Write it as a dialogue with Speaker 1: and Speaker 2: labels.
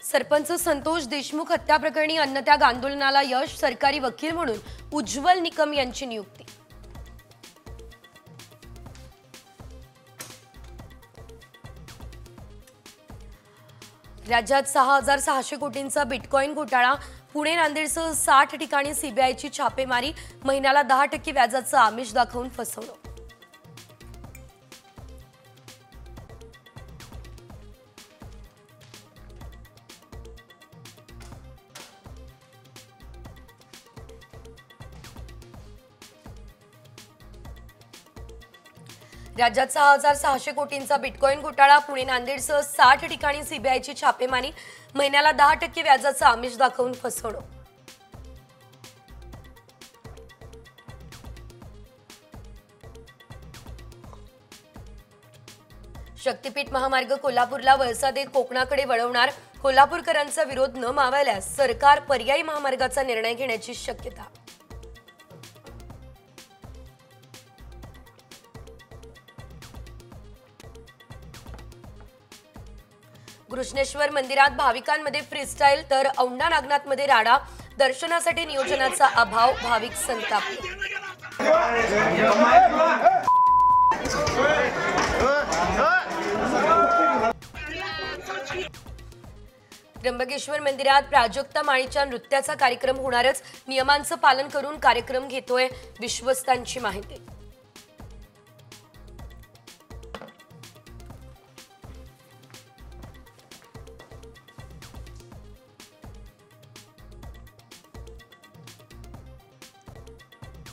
Speaker 1: सरपंच संतोष देशमुख हत्या प्रकरणी अन्नत्याग आंदोलनाला यश, सरकारी वकील म्हणून उज्ज्वल निकम यांची नियुक्ती। राज्यात 6,600 कोटींचा बिटकॉइन घोटाळा, पुणे नांदेडसह 60 ठिकाणी सीबीआयची छापेमारी, महिन्याला 10% व्याजाचं आमिष दाखवून फसवणूक। राज्यात 6,600 कोटींचा बिटकॉइन घोटाळा, पुणे नांदेडसह 60 ठिकाणी सीबीआयची छापेमारी, महिन्याला 10% व्याजाचं आमिष दाखवून फसवणूक। शक्तीपीठ महामार्ग कोल्हापूरला वळसा देत कोकणाकडे वळवणार, कोल्हापूरकरांचा विरोध न मावळल्यास सरकार पर्यायी महामार्गाचा निर्णय घेण्याची शक्यता। कृष्णेश्वर मंदिरात भाविकांमध्ये फ्रीस्टाईल तर औंढा नागनाथमध्ये राडा, दर्शनासाठी नियोजनाचा अभाव, भाविक संतापले। त्र्यंबकेश्वर मंदिरात प्राजक्ता माळीच्या नृत्याचा कार्यक्रम होणारच, नियमांचं पालन करून कार्यक्रम घेतोय विश्वस्तांची माहिती।